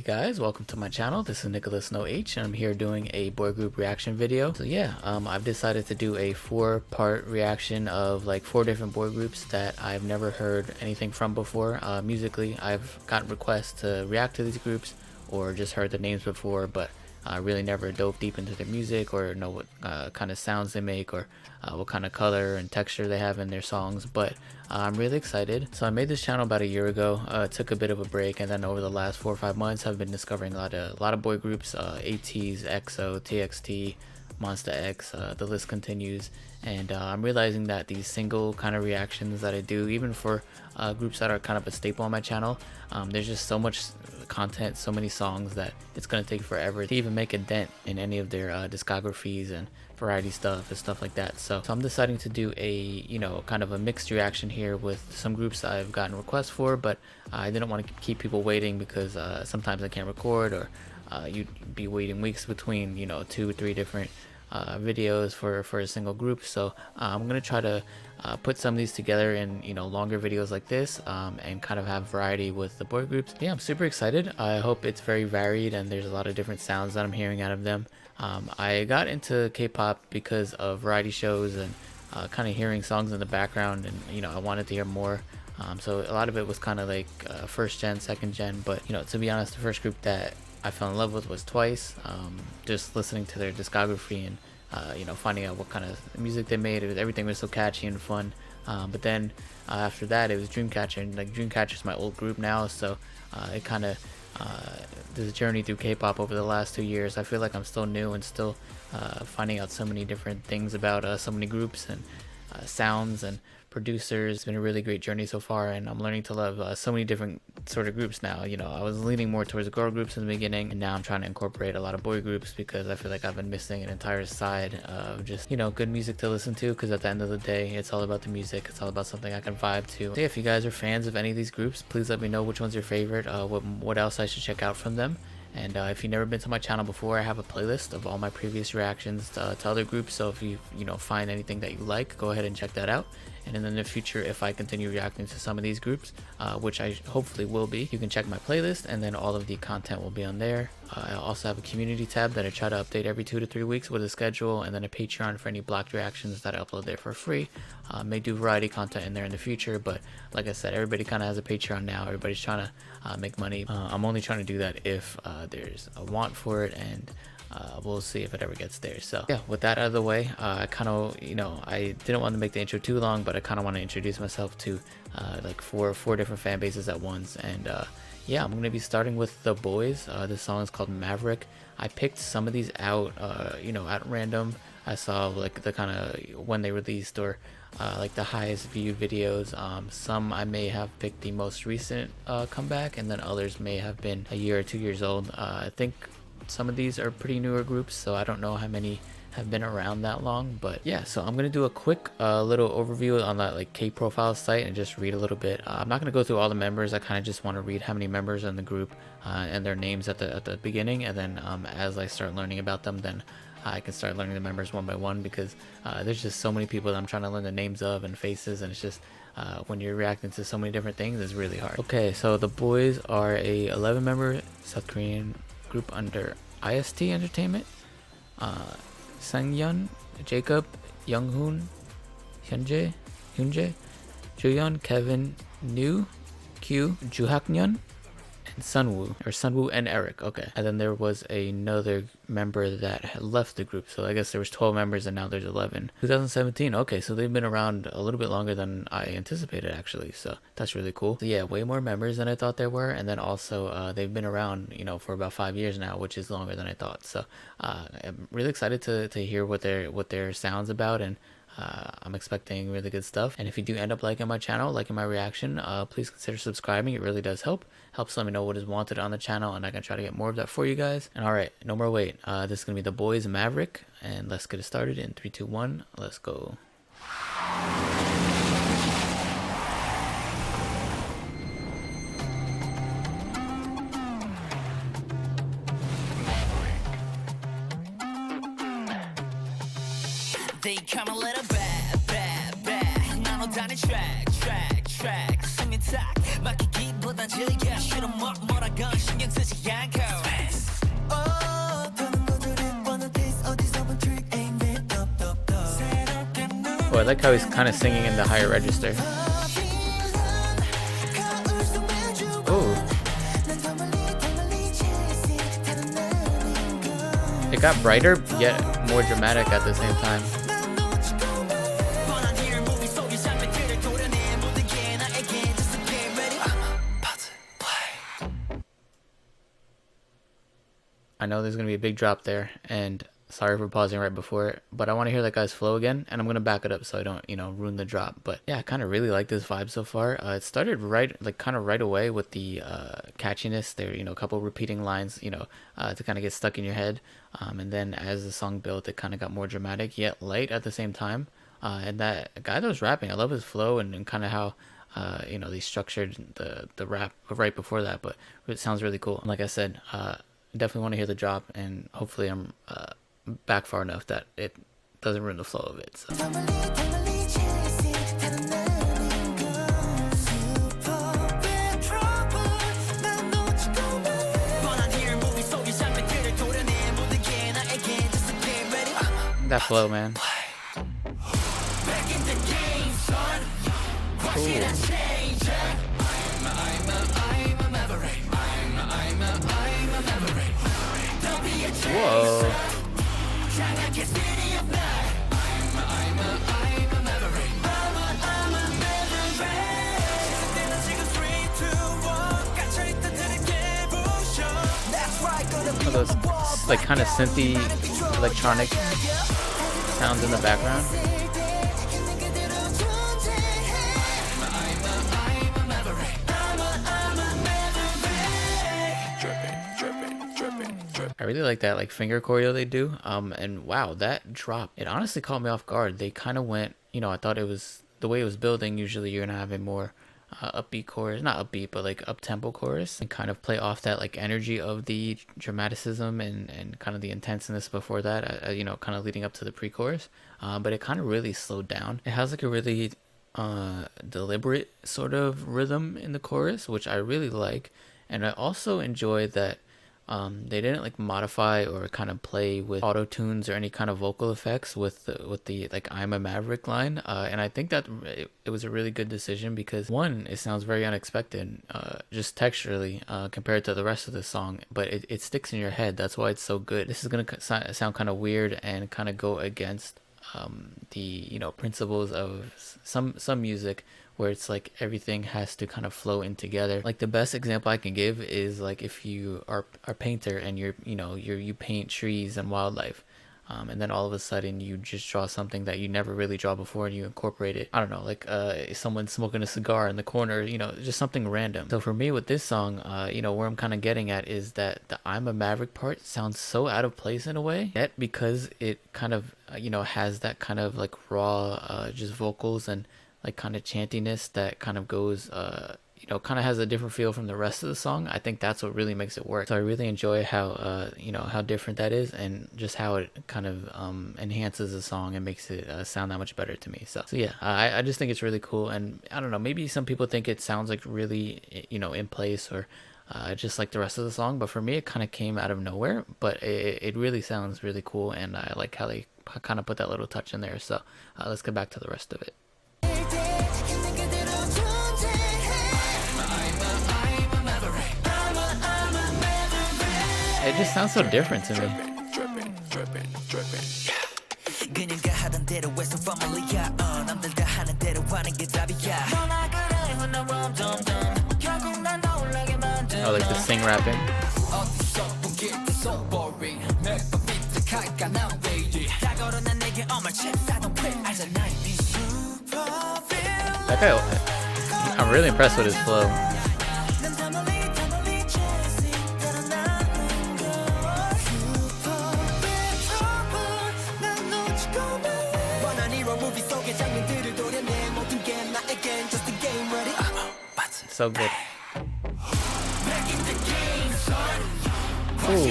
Hey guys, welcome to my channel. This is Nicholas No H and I'm here doing a boy group reaction video. So yeah, I've decided to do a 4-part reaction of like 4 different boy groups that I've never heard anything from before. Musically, I've gotten requests to react to these groups or just heard the names before, but I really never dove deep into their music or know what kind of sounds they make or what kind of color and texture they have in their songs. But I'm really excited. So I made this channel about a year ago. Took a bit of a break, and then over the last 4 or 5 months I've been discovering a lot of boy groups, ATEEZ, EXO, TXT, Monsta X, the list continues. And I'm realizing that these single kind of reactions that I do, even for groups that are kind of a staple on my channel, there's just so much content, so many songs that it's going to take forever to even make a dent in any of their discographies and variety stuff and stuff like that. So I'm deciding to do a kind of a mixed reaction here with some groups I've gotten requests for, but I didn't want to keep people waiting because sometimes I can't record, or you'd be waiting weeks between 2 or 3 different videos for a single group. So I'm gonna try to put some of these together in longer videos like this, and kind of have variety with the boy groups. Yeah, I'm super excited. I hope it's very varied and there's a lot of different sounds that I'm hearing out of them. I got into K-pop because of variety shows and kind of hearing songs in the background, and I wanted to hear more. So a lot of it was kind of like first gen, second gen, but to be honest, the first group that I fell in love with was Twice. Just listening to their discography and finding out what kind of music they made. Everything was so catchy and fun. But then after that it was Dreamcatcher, and like Dreamcatcher's my old group now, so it kind of this journey through K-pop over the last 2 years, I feel like I'm still new and still finding out so many different things about so many groups and sounds and producers. It's been a really great journey so far, and I'm learning to love so many different sort of groups now. I was leaning more towards girl groups in the beginning, and now I'm trying to incorporate a lot of boy groups because I feel like I've been missing an entire side of just good music to listen to, because at the end of the day it's all about the music. It's all about something I can vibe to. So yeah, if you guys are fans of any of these groups, please let me know which one's your favorite, what else I should check out from them. And if you've never been to my channel before, I have a playlist of all my previous reactions to other groups. So if you find anything that you like, go ahead and check that out. And in the near future, if I continue reacting to some of these groups, which I hopefully will be, you can check my playlist, and then all of the content will be on there. I also have a community tab that I try to update every 2 to 3 weeks with a schedule, and then a Patreon for any blocked reactions that I upload there for free. May do variety content in there in the future, but like I said, everybody kind of has a Patreon now. Everybody's trying to make money. I'm only trying to do that if there's a want for it, and we'll see if it ever gets there. So yeah, with that out of the way, I kind of I didn't want to make the intro too long, but I kind of want to introduce myself to like four different fan bases at once. And yeah, I'm gonna be starting with the Boyz. This song is called Maverick. I picked some of these out at random. I saw like the kind of when they released, or like the highest viewed videos. Some I may have picked the most recent comeback, and then others may have been a year or 2 years old. I think some of these are pretty newer groups, so I don't know how many have been around that long. But yeah, so I'm gonna do a quick little overview on that like K-profile site and just read a little bit. I'm not gonna go through all the members. I kind of just want to read how many members are in the group and their names at the beginning, and then as I start learning about them, then I can start learning the members one by one, because there's just so many people that I'm trying to learn the names of and faces, and it's just when you're reacting to so many different things, it's really hard. Okay, so the Boyz are a 11-member South Korean group under IST Entertainment. Sangyeon, Jacob, Younghoon, Hyunjae, Juyeon, Kevin, New, Q, Juhaknyeon, and Sunwoo and Eric. Okay, and then there was another member that had left the group, so I guess there was 12 members and now there's 11. 2017. Okay, so they've been around a little bit longer than I anticipated, actually, so that's really cool. So yeah, way more members than I thought there were, and then also they've been around for about 5 years now, which is longer than I thought. So I'm really excited to hear what their sound's about, and I'm expecting really good stuff. And if you do end up liking my channel, liking my reaction, please consider subscribing. It really does helps let me know what is wanted on the channel, and I can try to get more of that for you guys. And all right, no more wait, this is gonna be the Boyz Maverick, and let's get it started in 3, 2, 1. Let's go. They come a little bad 나눠 다닌 track 숨이 딱 막히기보단 즐겨 싫어 뭐라건 신경 쓰지 않고 like how he's kind of singing in the higher register. Ooh. It got brighter, yet more dramatic at the same time. I know there's going to be a big drop there, and sorry for pausing right before it, but I want to hear that guy's flow again, and I'm going to back it up so I don't, you know, ruin the drop. But yeah, I kind of really like this vibe so far. It started kind of right away with the catchiness. There, you know, a couple repeating lines, you know, to kind of get stuck in your head. And then as the song built, it kind of got more dramatic, yet light at the same time. And that guy that was rapping, I love his flow and kind of how, you know, they structured the rap right before that, but it sounds really cool. And like I said, definitely want to hear the drop, and hopefully I'm back far enough that it doesn't ruin the flow of it. So. That flow, man. Ooh. Whoa. Oh, those like kind of synthy electronic sounds in the background. I really like that like finger choreo they do. And wow, that drop, it honestly caught me off guard. They kind of went, you know, I thought it was the way it was building. Usually you're gonna have a more upbeat chorus, not upbeat, but like up tempo chorus, and kind of play off that like energy of the dramaticism and kind of the intenseness before that, you know, kind of leading up to the pre-chorus. But it kind of really slowed down. It has like a really deliberate sort of rhythm in the chorus, which I really like. And I also enjoy that they didn't like modify or kind of play with auto tunes or any kind of vocal effects with the like "I'm a Maverick" line, and I think that it was a really good decision because one, it sounds very unexpected, just texturally compared to the rest of the song, but it sticks in your head. That's why it's so good. This is gonna sound kind of weird and kind of go against the, you know, principles of some music, where it's like everything has to kind of flow in together. Like the best example I can give is like if you are a painter and you paint trees and wildlife, and then all of a sudden you just draw something that you never really draw before and you incorporate it. I don't know, like someone smoking a cigar in the corner, you know, just something random. So for me with this song, you know, where I'm kind of getting at is that the "I'm a Maverick" part sounds so out of place in a way, yet because it kind of, you know, has that kind of like raw just vocals and like kind of chantiness that kind of goes you know, kind of has a different feel from the rest of the song. I think that's what really makes it work. So I really enjoy how you know, how different that is, and just how it kind of enhances the song and makes it sound that much better to me. So yeah, I just think it's really cool. And I don't know, maybe some people think it sounds like really, you know, in place or just like the rest of the song, but for me it kind of came out of nowhere, but it really sounds really cool, and I like how they kind of put that little touch in there. So let's get back to the rest of it. It just sounds so different to me. Oh, like the sing rapping. That guy, I'm really impressed with his flow. So good. Ooh.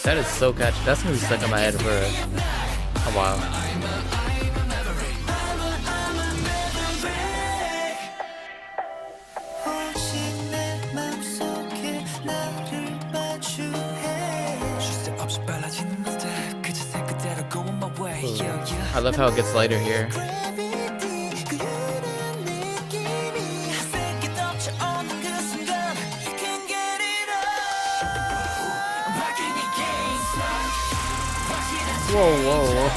That is so catchy. That's gonna be stuck in my head for a while. I love how it gets lighter here. Whoa, whoa, whoa.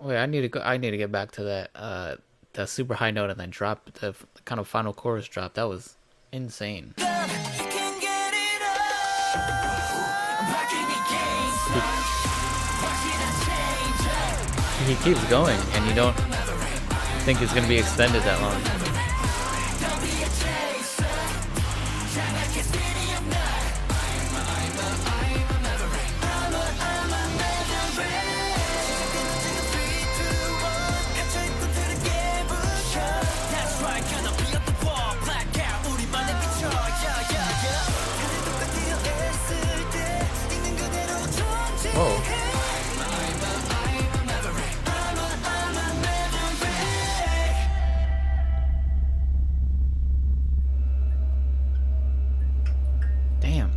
Wait, I need to get back to that super high note and then drop the kind of final chorus drop. That was insane. He keeps going, and you don't think it's gonna be extended that long. Whoa. Damn.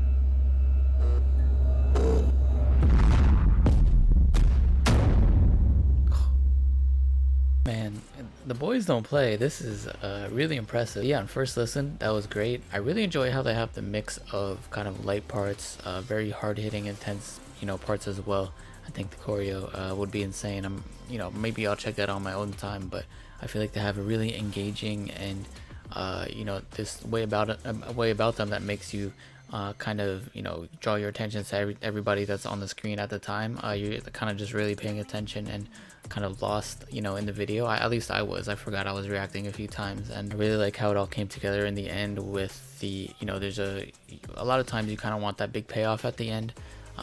Man, the Boyz don't play. This is really impressive. Yeah, on first listen, that was great. I really enjoy how they have the mix of kind of light parts, very hard-hitting, intense, parts as well. I think the choreo would be insane. Maybe I'll check that out on my own time, but I feel like they have a really engaging and this way about them that makes you kind of draw your attention to everybody that's on the screen at the time. You're kind of just really paying attention and kind of lost in the video. At least I was. I forgot I was reacting a few times, and I really like how it all came together in the end with the there's a lot of times you kind of want that big payoff at the end.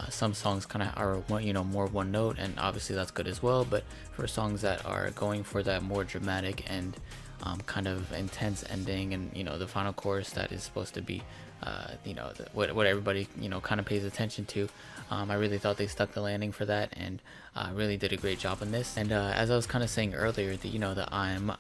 Some songs kind of are more one note, and obviously that's good as well, but for songs that are going for that more dramatic and kind of intense ending, and the final chorus that is supposed to be what everybody kind of pays attention to, I really thought they stuck the landing for that, and really did a great job on this. And as I was kind of saying earlier, the I'm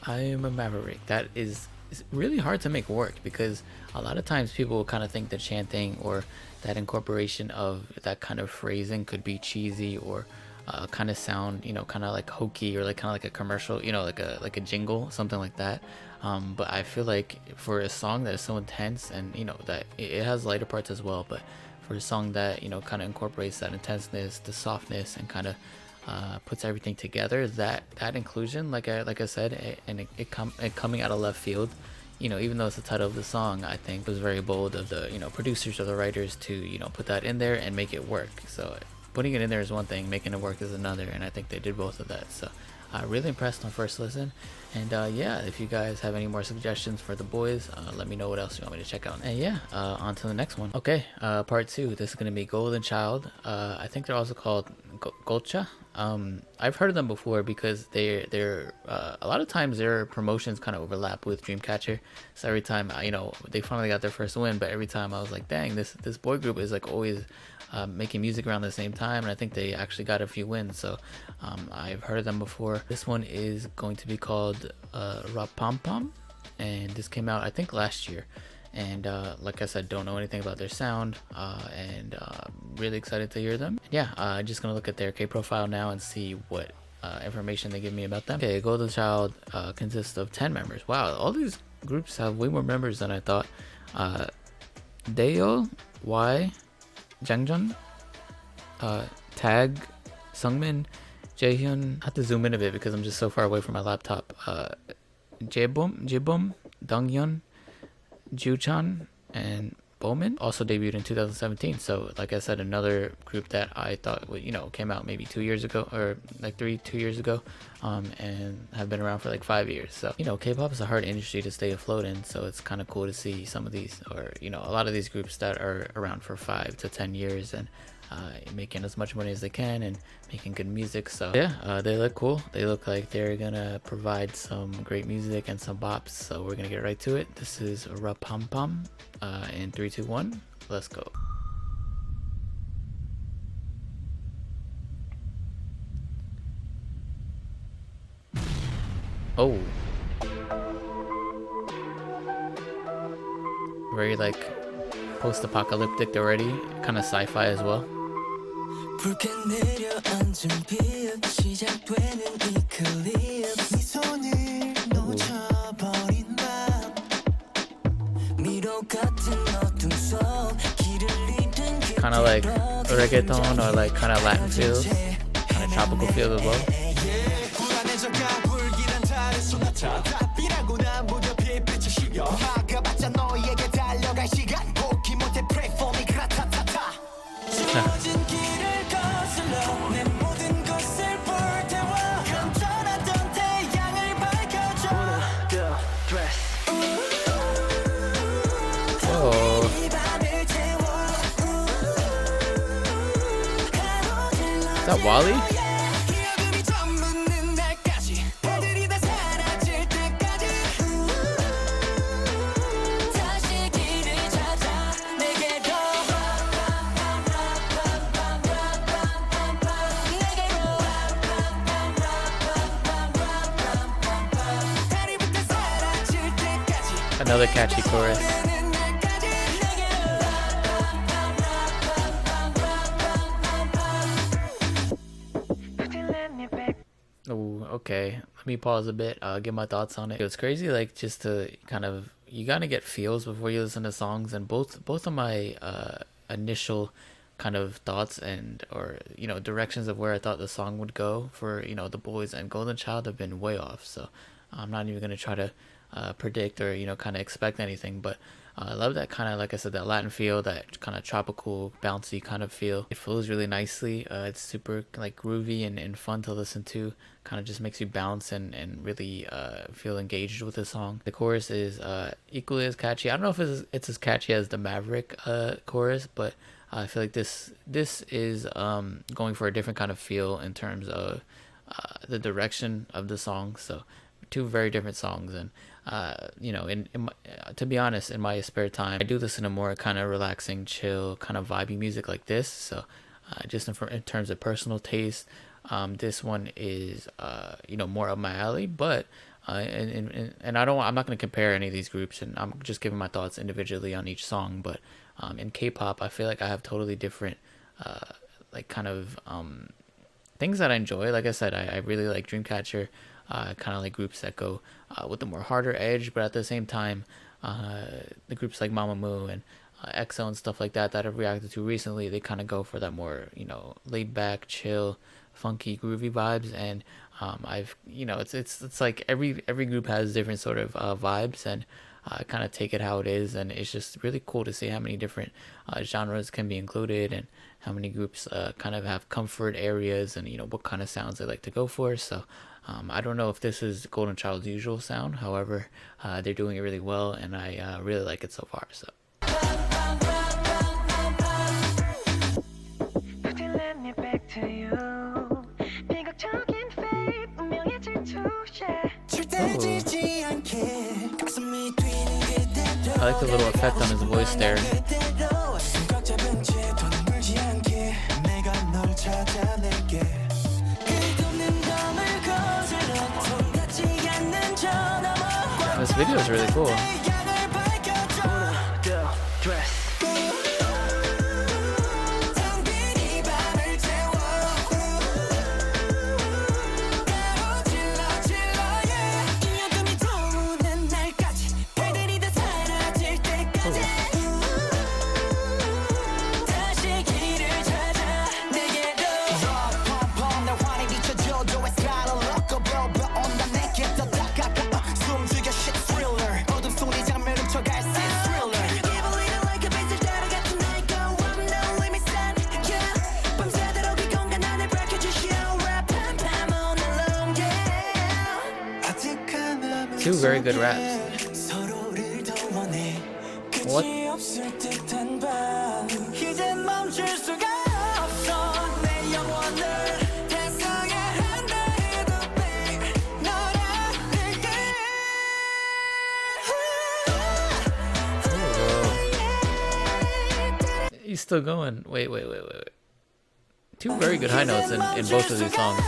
a Maverick, that is really hard to make work, because a lot of times people will kind of think the chanting or that incorporation of that kind of phrasing could be cheesy or kind of sound kind of like hokey, or like kind of like a commercial, like a jingle, something like that. But I feel like for a song that is so intense, and that it has lighter parts as well, but for a song that kind of incorporates that intenseness, the softness, and kind of puts everything together, that inclusion, like I said, and it coming out of left field, even though it's the title of the song, I think it was very bold of the producers or the writers to put that in there and make it work. So putting it in there is one thing, making it work is another, and I think they did both of that. So really impressed on first listen. And yeah, if you guys have any more suggestions for the Boyz, let me know what else you want me to check out. And yeah, on to the next one. Okay, part 2. This is going to be Golden Child. I think they're also called Golcha. I've heard of them before because they're a lot of times their promotions kind of overlap with Dreamcatcher. So every time they finally got their first win, but every time I was like, dang, this boy group is like always making music around the same time, and I think they actually got a few wins. So I've heard of them before. This one is going to be called Rapampam, and this came out I think last year. And like I said, don't know anything about their sound, and really excited to hear them. Yeah, just gonna look at their K profile now and see what information they give me about them. Okay, Golden Child consists of 10 members. Wow, all these groups have way more members than I thought. Daeyeol, Y, Jangjeon, Tag, Sungmin, Jaehyun. I have to zoom in a bit because I'm just so far away from my laptop. Jibum, Donghyun, Juchan, and Bowman also debuted in 2017. So like I said, another group that I thought came out maybe 2 years ago, or like 2 years ago, and have been around for like 5 years. So K-pop is a hard industry to stay afloat in, so it's kind of cool to see some of these, or a lot of these groups that are around for 5 to 10 years and making as much money as they can and making good music. So yeah, they look cool. They look like they're gonna provide some great music and some bops, so we're gonna get right to it. This is Rapampam in 3, 2, 1, let's go. Oh, very like post-apocalyptic already, kind of sci-fi as well. Kind of like reggaeton or like kind of Latin feels, kind of tropical feels as well. Oh, is that Wally? Another catchy chorus. Oh, okay. Let me pause a bit. Get my thoughts on it. It's crazy, like just to kind of you gotta get feels before you listen to songs, and both of my initial kind of thoughts and or directions of where I thought the song would go for the Boyz and Golden Child have been way off. So I'm not even gonna try to predict or kind of expect anything, but I love that kind of, like I said, that Latin feel, that kind of tropical bouncy kind of feel. It flows really nicely. It's super like groovy and fun to listen to, kind of just makes you bounce and really feel engaged with the song. The chorus is equally as catchy. I don't know if it's as catchy as the Maverick chorus, but I feel like this is going for a different kind of feel in terms of the direction of the song. So two very different songs, and to be honest, in my spare time I do listen to more kind of relaxing, chill, kind of vibey music like this. So just in terms of personal taste, this one is more up my alley. But and I'm not going to compare any of these groups, and I'm just giving my thoughts individually on each song. But in K-pop, I feel like I have totally different like kind of things that I enjoy. Like I said, I really like Dreamcatcher. Kind of like groups that go with the more harder edge, but at the same time, the groups like Mamamoo and EXO and stuff like that I've reacted to recently, they kind of go for that more laid back, chill, funky, groovy vibes. And it's like every group has different sort of vibes, and kind of take it how it is. And it's just really cool to see how many different genres can be included, and how many groups kind of have comfort areas, and what kind of sounds they like to go for. So I don't know if this is Golden Child's usual sound. However, they're doing it really well, and I really like it so far. So I like the little effect on his voice there. This video is really cool. Two very good raps. What? He's still going. Wait. Two very good high notes in both of these songs.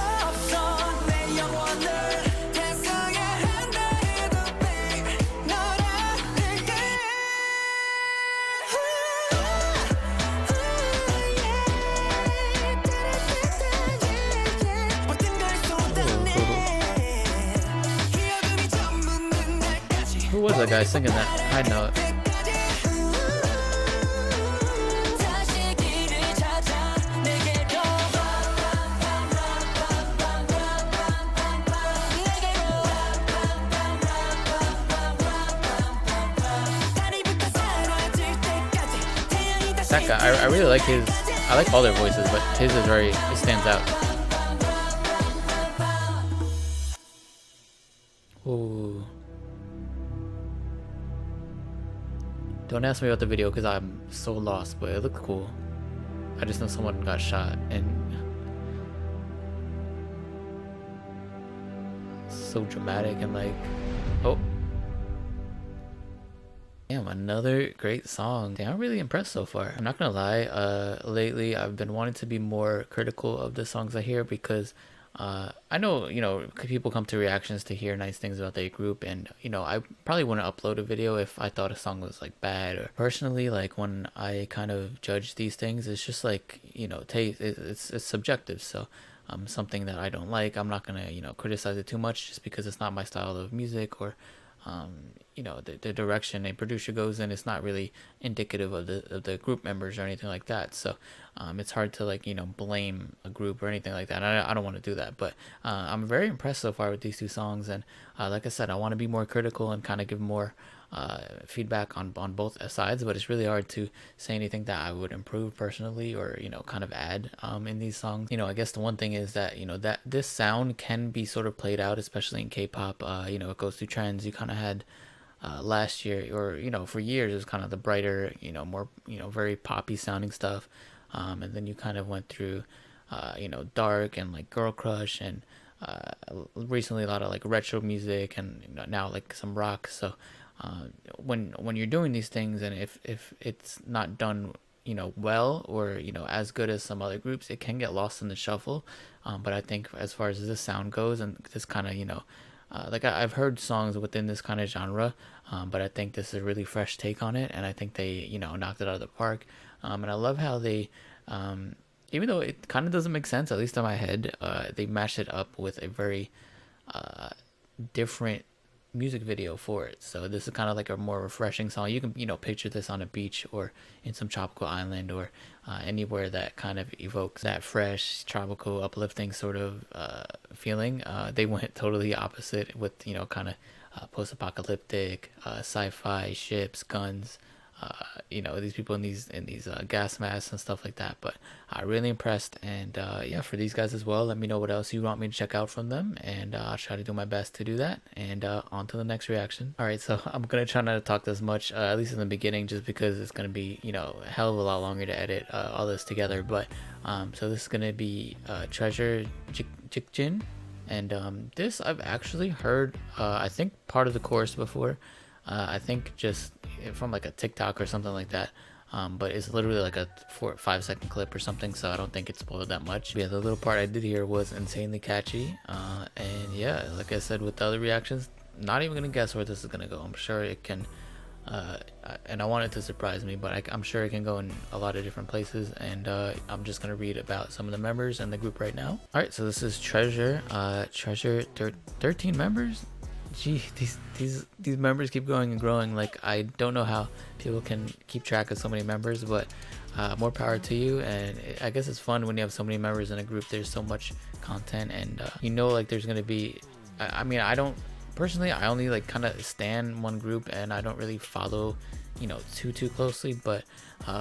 was that guy singing that high note? That guy, I really like his. I like all their voices, but his is very, it stands out. Ooh. Don't ask me about the video because I'm so lost, but it looked cool. I just know someone got shot and so dramatic and like, oh. Damn, another great song. Damn, I'm really impressed so far. I'm not gonna lie, lately I've been wanting to be more critical of the songs I hear because I know, you know, people come to reactions to hear nice things about their group, and you know, I probably wouldn't upload a video if I thought a song was like bad. Or personally, like when I kind of judge these things, it's just like, you know, taste. It's subjective. So something that I don't like, I'm not gonna, you know, criticize it too much just because it's not my style of music, or you know, the direction a producer goes in. It's not really indicative of the group members or anything like that. So it's hard to, like, you know, blame a group or anything like that. I don't want to do that, but I'm very impressed so far with these two songs. And like I said, I want to be more critical and kind of give more feedback on both sides, but it's really hard to say anything that I would improve personally, or, you know, kind of add in these songs. You know, I guess the one thing is that, you know, that this sound can be sort of played out, especially in K-pop. You know, it goes through trends. You kind of had last year, or, you know, for years, it was kind of the brighter, you know, more, you know, very poppy sounding stuff, and then you kind of went through you know, dark and like girl crush, and recently a lot of like retro music, and, you know, now like some rock. So when you're doing these things, and if it's not done, you know, well, or, you know, as good as some other groups, it can get lost in the shuffle. But I think as far as this sound goes, and this kind of, you know, like I've heard songs within this kind of genre, but I think this is a really fresh take on it, and I think they, you know, knocked it out of the park. And I love how they, even though it kind of doesn't make sense, at least in my head, they mashed it up with a very different music video for it. So this is kind of like a more refreshing song. You can, you know, picture this on a beach or in some tropical island, or anywhere that kind of evokes that fresh, tropical, uplifting sort of feeling. They went totally opposite with, you know, kind of post-apocalyptic, sci-fi, ships, guns, you know, these people in these gas masks and stuff like that. But really impressed. And yeah, for these guys as well, let me know what else you want me to check out from them, and I'll try to do my best to do that. And on to the next reaction. All right, so I'm gonna try not to talk this much, at least in the beginning, just because it's gonna be, you know, a hell of a lot longer to edit all this together. But so this is gonna be Treasure, Jikjin, and this I've actually heard I think part of the chorus before. I think just from like a TikTok or something like that, but it's literally like a 4 or 5 second clip or something, so I don't think it's spoiled that much. But yeah, the little part I did hear was insanely catchy, and yeah, like I said with the other reactions, not even gonna guess where this is gonna go. I'm sure it can, and I want it to surprise me, but I'm sure it can go in a lot of different places. And I'm just gonna read about some of the members and the group right now. All right, so this is Treasure. 13 members. Gee, these members keep growing and growing. Like, I don't know how people can keep track of so many members, but more power to you. And I guess it's fun when you have so many members in a group. There's so much content, and you know, like, there's gonna be, I mean, I don't personally, I only like kind of stan one group, and I don't really follow, you know, too closely. But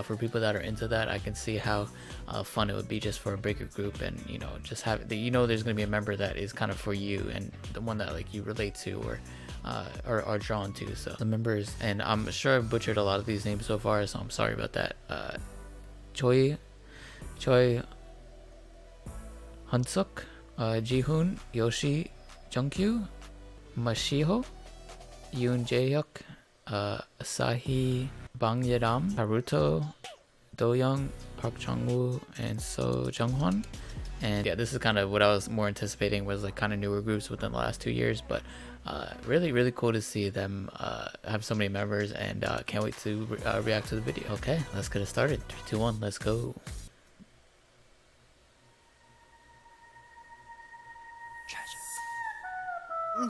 for people that are into that, I can see how fun it would be just for a bigger group, and, you know, just have, you know, there's gonna be a member that is kind of for you, and the one that like you relate to, or are drawn to. So the members, and I'm sure I've butchered a lot of these names so far, so I'm sorry about that. Choi Hunsuk, Jihoon, Yoshi, Jungkyu, Mashiho, Yoon Jaehyuk, Asahi, Bang Yedam, Haruto, Doyoung, Park Jungwoo, and So Jungwon. And yeah, this is kind of what I was more anticipating, was like kind of newer groups within the last 2 years. But really cool to see them have so many members, and can't wait to react to the video. Okay, let's get it started. 3, 2, 1, let's go.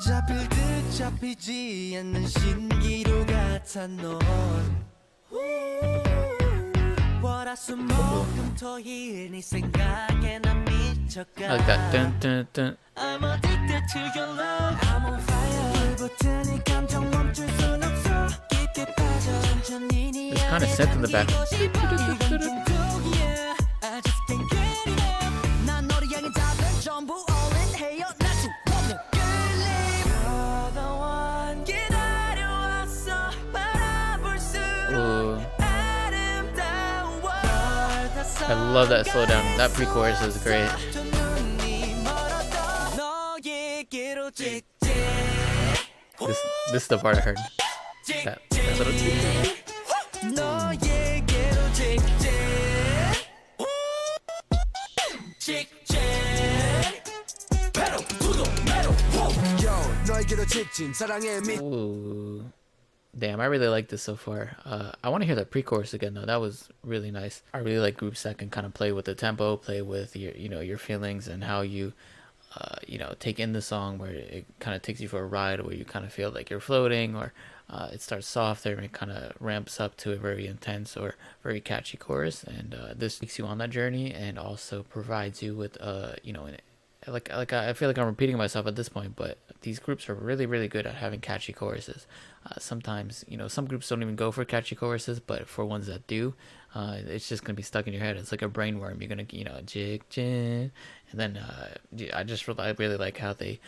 잡힐 듯 잡히지 않는 신기루 같아 넌 월화수목금토일 네 생각에 난 미쳐가 I like that. Dun, dun, dun. I'm addicted to your love I'm on fire 불붙으니 감정 멈출 순 없어 깊게 빠져 천천히 네 There's kind of synth in the back. 이건 중독이야 I just can't get enough 난 너를 향해 다들 전부 all in 헤어날 수 없는 끌림 You're the one 기다려왔어 바라볼수록 Ooh. I love that slowdown. That pre-chorus is great. This is the part I heard. That little. Ooh. Damn, I really like this so far. I want to hear that pre-chorus again though. That was really nice. I really like groups that can kind of play with the tempo, play with your, your feelings and how you, take in the song, where it kind of takes you for a ride, where you kind of feel like you're floating, or it starts soft and it kind of ramps up to a very intense or very catchy chorus. And this takes you on that journey and also provides you with, like I feel like I'm repeating myself at this point, but these groups are really, really good at having catchy choruses. Sometimes, some groups don't even go for catchy choruses, but for ones that do, it's just gonna be stuck in your head. It's like a brainworm. You're gonna, Jikjin, and then I really like how they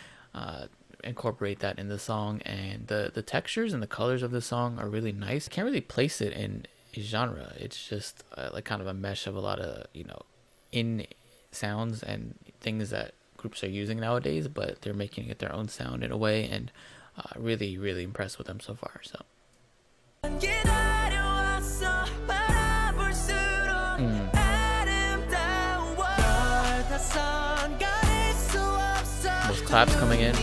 incorporate that in the song, and the textures and the colors of the song are really nice. Can't really place it in a genre. It's just like kind of a mesh of a lot of in sounds and things that groups are using nowadays, but they're making it their own sound in a way, and really, really impressed with them so far. So those claps coming in.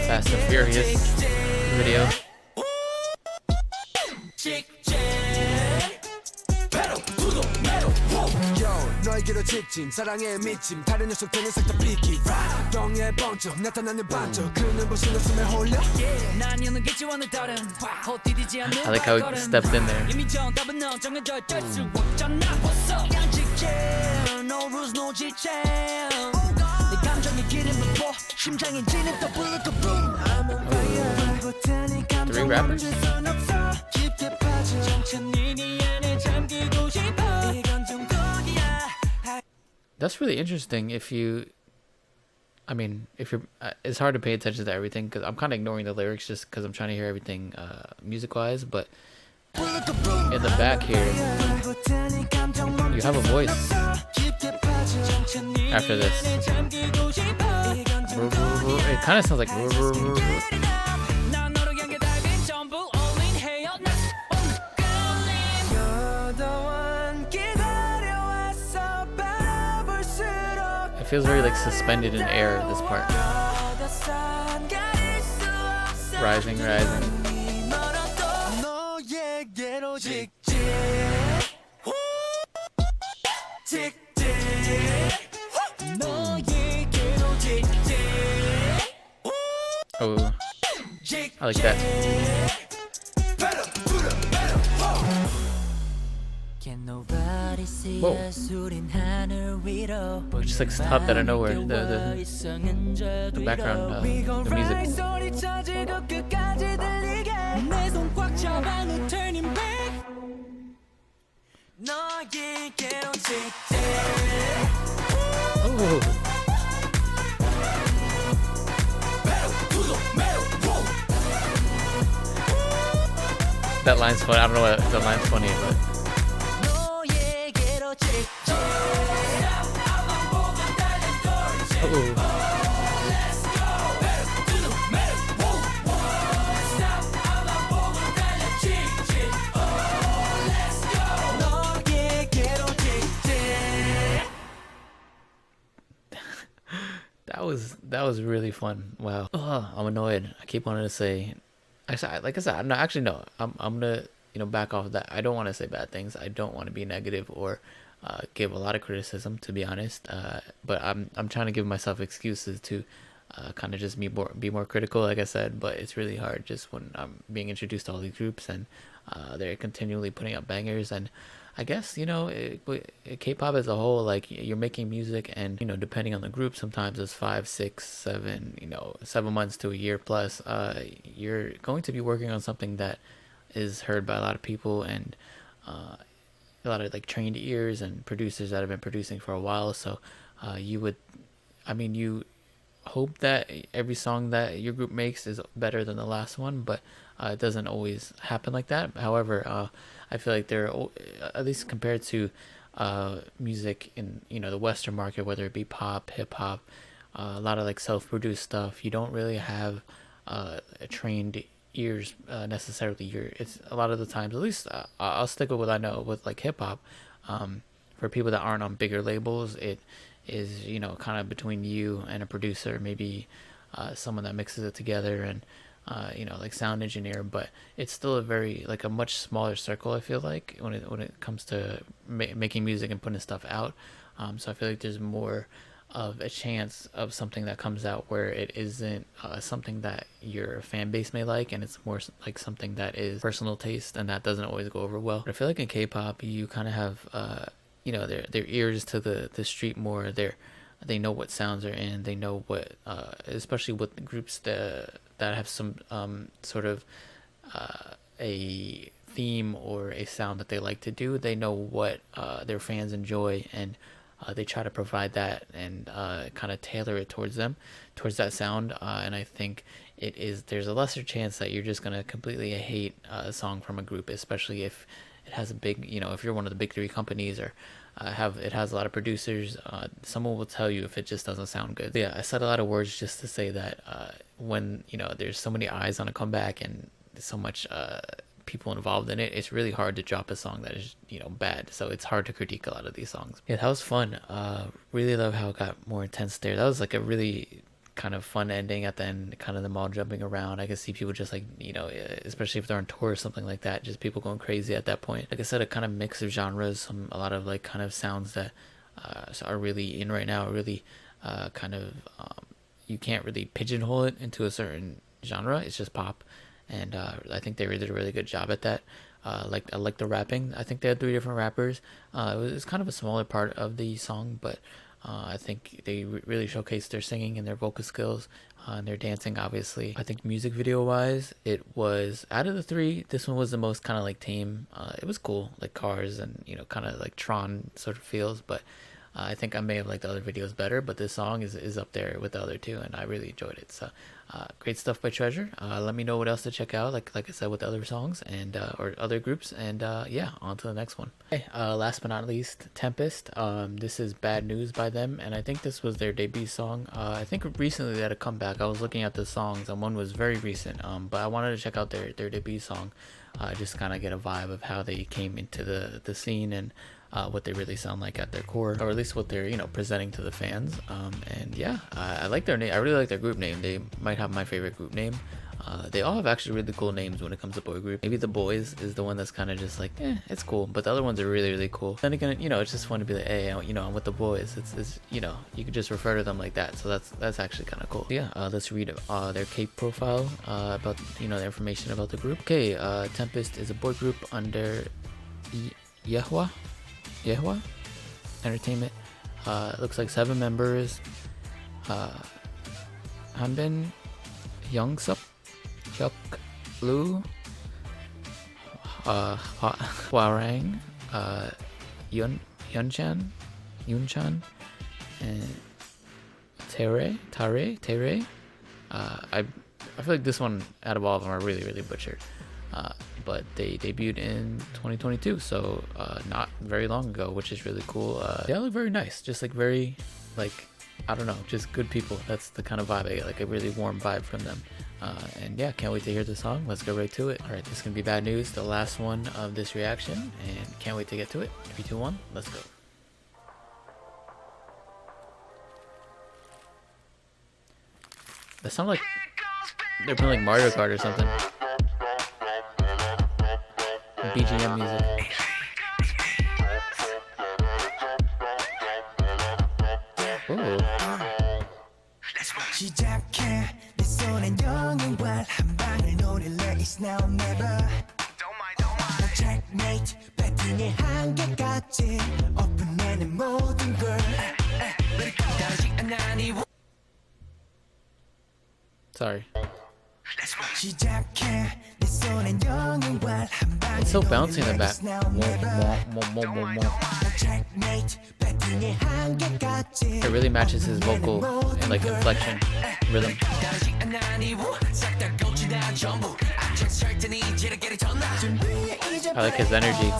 Fast and Furious video. 너에게로 직진 사랑에 미침 다른 녀석들은 싹다 비키 덩에 번쩍 나타나는 반쪽 그 눈부신 웃음에 홀려 난 여는 게 지원을 따른 헛디디지 않는 I like how he stepped in there. 이미 정답은 넌 정해져 있을 수 없잖아 What's up? 난 직진 No rules no 지체 내 감정의 기름을 부어 심장에 지는 또 bullet to boom I'm on fire 불붙으니 감정 멈출 순 없어 깊게 빠져 천천히 네 안에 잠기고 싶어 이건 중독이야 That's really interesting. If you're, it's hard to pay attention to everything because I'm kind of ignoring the lyrics just because I'm trying to hear everything music-wise. But in the back here, you have a voice after this. It kind of sounds like. It feels very like suspended in air, this part. Rising, rising. Oh, I like that. Whoa. It just like stopped out of nowhere. The background, the music. Oh. That line's funny. I don't know what the line's funny, but. That was really fun. Wow. I'm annoyed. I keep wanting to say, like I said, no, actually no. I'm gonna back off of that. I don't want to say bad things. I don't want to be negative or give a lot of criticism, to be honest. But I'm trying to give myself excuses to kind of just be more critical, like I said. But it's really hard just when I'm being introduced to all these groups and they're continually putting out bangers. And I guess K-pop as a whole, like you're making music, and depending on the group, sometimes it's 5, 6, 7, 7 months to a year plus. You're going to be working on something that is heard by a lot of people, and a lot of like trained ears and producers that have been producing for a while. So you hope that every song that your group makes is better than the last one, but it doesn't always happen like that. However, I feel like they're, at least compared to music in the Western market, whether it be pop, hip hop, a lot of like self-produced stuff, you don't really have trained ears necessarily. It's a lot of the times, at least I'll stick with what I know with like hip hop. For people that aren't on bigger labels, it is kind of between you and a producer, maybe someone that mixes it together, and like sound engineer. But it's still a much smaller circle, I feel like, when it comes to making music and putting stuff out. So I feel like there's more of a chance of something that comes out where it isn't something that your fan base may like, and it's more like something that is personal taste, and that doesn't always go over well. But I feel like in K-pop you kind of have their ears to the street more. They know what sounds are in. They know what, especially with the groups that have some sort of a theme or a sound that they like to do. They know what their fans enjoy, and they try to provide that and kind of tailor it towards that sound. And I think there's a lesser chance that you're just gonna completely hate a song from a group, especially if it has a big, if you're one of the big three companies, or it has a lot of producers. Someone will tell you if it just doesn't sound good. Yeah, I said a lot of words just to say that when there's so many eyes on a comeback and so much people involved in it, it's really hard to drop a song that is bad. So it's hard to critique a lot of these songs. Yeah, that was fun. Really love how it got more intense there. That was like a really kind of fun ending at the end, kind of them all jumping around. I can see people just like, especially if they're on tour or something like that, just people going crazy at that point. Like I said, a kind of mix of genres, a lot of like kind of sounds that are really in right now, really kind of you can't really pigeonhole it into a certain genre. It's just pop, and I think they did a really good job at that. I like the rapping. I think they had 3 different rappers. It was kind of a smaller part of the song, but I think they really showcased their singing and their vocal skills and their dancing, obviously. I think music video wise, it was, out of the 3, this one was the most kind of like tame. It was cool, like cars and kind of like Tron sort of feels, but I think I may have liked the other videos better, but this song is up there with the other 2, and I really enjoyed it. So great stuff by Treasure. Let me know what else to check out, like I said, with the other songs and or other groups, and yeah, on to the next one. Okay, last but not least, Tempest. This is Bad News by them, and I think this was their debut song. I think recently they had a comeback. I was looking at the songs, and one was very recent, but I wanted to check out their debut song, just kind of get a vibe of how they came into the scene, and what they really sound like at their core, or at least what they're presenting to the fans. And yeah, I like their name. I really like their group name. They might have my favorite group name. They all have actually really cool names when it comes to boy group. Maybe the Boyz is the one that's kind of just like, it's cool, but the other ones are really, really cool. Then again, it's just fun to be like, hey, I'm with the Boyz. It's you could just refer to them like that. So that's actually kind of cool. So yeah, let's read their K profile about the information about the group. Okay, Tempest is a boy group under Yehua Entertainment. Looks like 7 members. Hanbin, Youngsup, Hyuk, Lu, Hwarang, Yunchan, and Tere. I feel like this one out of all of them are really, really butchered. But they debuted in 2022, so not very long ago, which is really cool. They all look very nice, just like very, like, I don't know, just good people. That's the kind of vibe I get, like a really warm vibe from them. And yeah, can't wait to hear the song. Let's go right to it. Alright, this is gonna be Bad News, the last one of this reaction, and can't wait to get to it. 3, 2, 1, let's go. That sounds like they're playing like Mario Kart or something. BGM music. Ooh. 시작해 내 손엔 영웅과 한 방을 노릴래 It's now or never checkmate 배팅의 한계까지 오픈해 모든 걸 다르지 않아 네 Sorry. 시작해 내 손엔 영웅과 한 방을 It's so bouncy in the back. checkmate 배팅의 한계까지 It really matches his vocal and like inflection rhythm. I like his energy.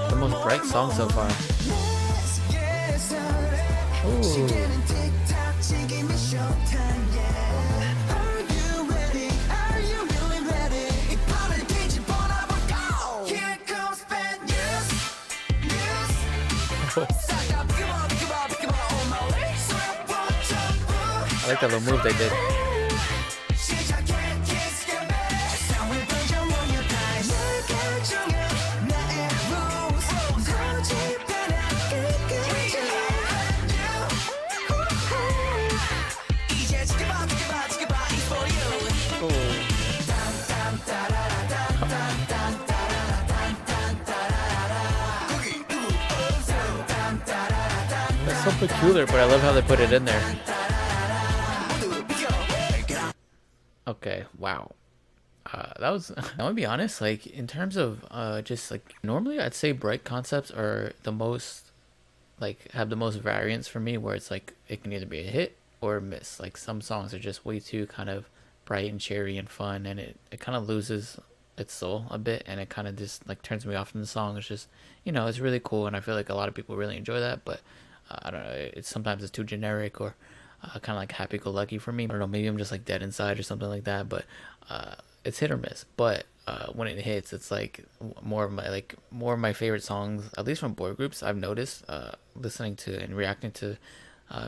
The most bright song so far. Ooh. I like that little move they did. That's so peculiar, but I love how they put it in there. Okay, wow. That was, I'm gonna be honest, like, in terms of, just, like, normally I'd say bright concepts are the most, like, have the most variance for me, where it's, like, it can either be a hit or a miss. Like, some songs are just way too kind of bright and cheery and fun, and it kind of loses its soul a bit, and it kind of just, like, turns me off from the song. It's just, you know, it's really cool, and I feel like a lot of people really enjoy that, but, I don't know, it's sometimes it's too generic, or kind of like happy-go-lucky for me. I don't know, maybe I'm just like dead inside or something like that, but it's hit or miss. But when it hits, it's like more of my favorite songs, at least from boy groups. I've noticed listening to and reacting to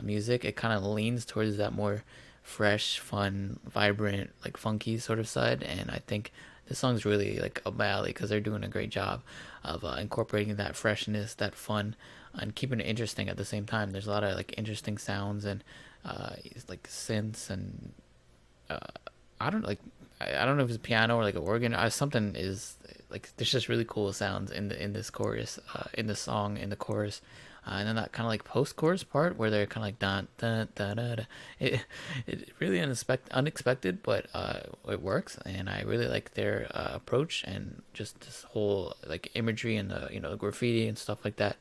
music, it kind of leans towards that more fresh, fun, vibrant, like funky sort of side, and I think this song's really like up my alley because they're doing a great job of incorporating that freshness, that fun, and keeping it interesting at the same time. There's a lot of like interesting sounds and like synths, and I don't know if it's piano or like an organ. Something is like, there's just really cool sounds in this chorus, in the song, in the chorus, and then that kind of like post-chorus part where they're kind of like dun dun dun dun. It really unexpected, but it works, and I really like their approach and just this whole like imagery and the the graffiti and stuff like that.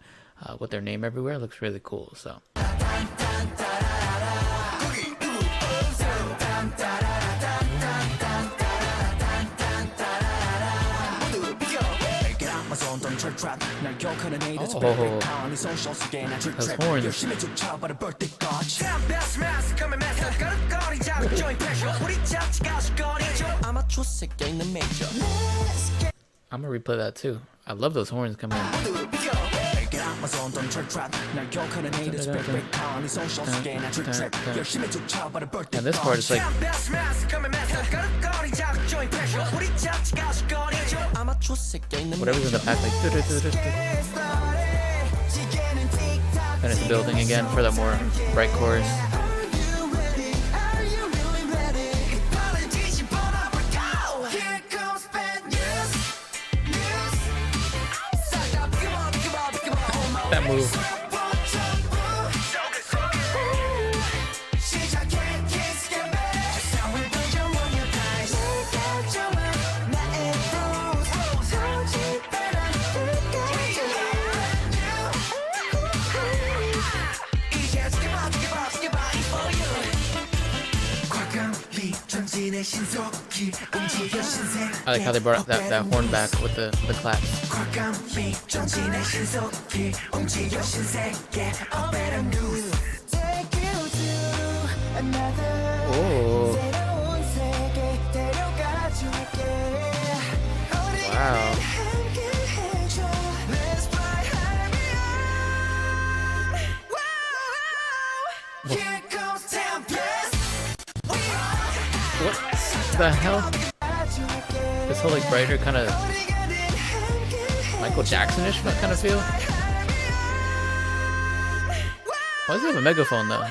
With their name everywhere looks really cool. So. Those horns. I'm gonna replay that too. I love those horns coming in. And this part is like whatever's in the back, like and it's building again for the more bright chorus. That move. I like how they brought that horn back with the claps. Oh. Wow. What? the hell? This whole like brighter kind of Michael Jackson-ish kind of feel. Why does he have a megaphone though?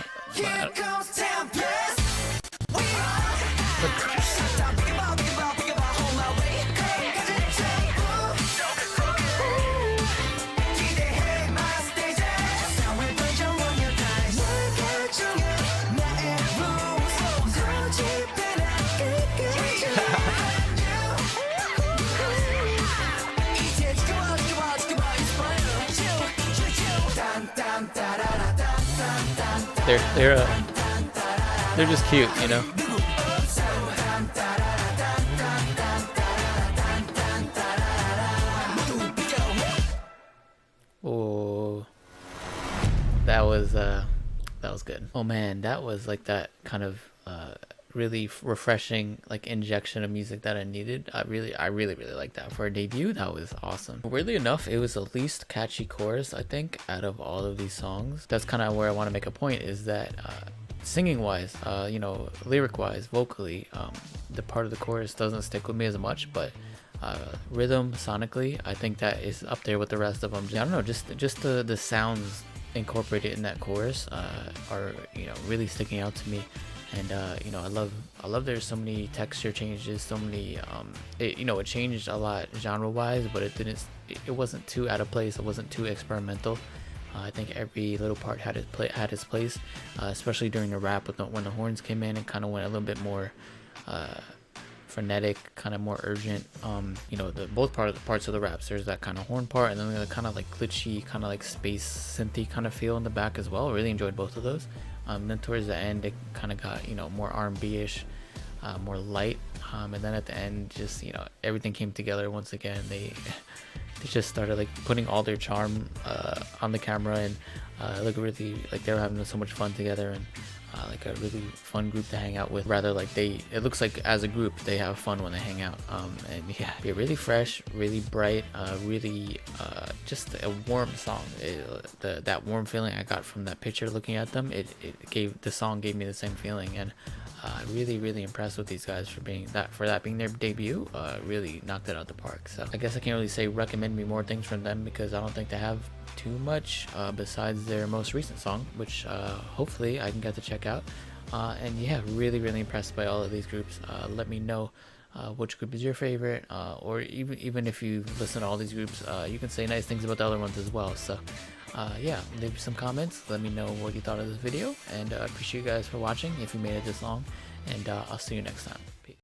They're just cute, you know. Oh, that was good. Oh man, that was like that kind of really refreshing like injection of music that I needed. I really like that for a debut. That was awesome. Weirdly enough, it was the least catchy chorus I think out of all of these songs. That's kind of where I want to make a point, is that singing wise, you know, lyric wise, vocally, the part of the chorus doesn't stick with me as much, but rhythm, sonically, I think that is up there with the rest of them. I don't know, just the sounds incorporated in that chorus are, you know, really sticking out to me. And you know, I love there's so many texture changes, so many you know, it changed a lot genre wise, but it wasn't too out of place, it wasn't too experimental. I think every little part had its place, especially during the rap when the horns came in and kind of went a little bit more frenetic, kind of more urgent. You know, both parts of the raps, there's that kind of horn part and then the kind of like glitchy, kind of like space synthy kind of feel in the back as well. I really enjoyed both of those. Then towards the end it kind of got, you know, more R&B-ish, more light, and then at the end, just, you know, everything came together once again. They just started like putting all their charm on the camera, and look, really like they were having so much fun together, and like a really fun group to hang out with. Rather, like it looks like as a group they have fun when they hang out. And yeah, really fresh, really bright, really just a warm song. That warm feeling I got from that picture looking at them, the song gave me the same feeling. And really impressed with these guys for being their debut. Really knocked it out the park. So I guess I can't really say recommend me more things from them, because I don't think they have too much besides their most recent song, which hopefully I can get to check out. And yeah, really impressed by all of these groups. Let me know which group is your favorite, or even if you listen to all these groups, you can say nice things about the other ones as well. So yeah, leave some comments, let me know what you thought of this video, and appreciate you guys for watching if you made it this long, and I'll see you next time.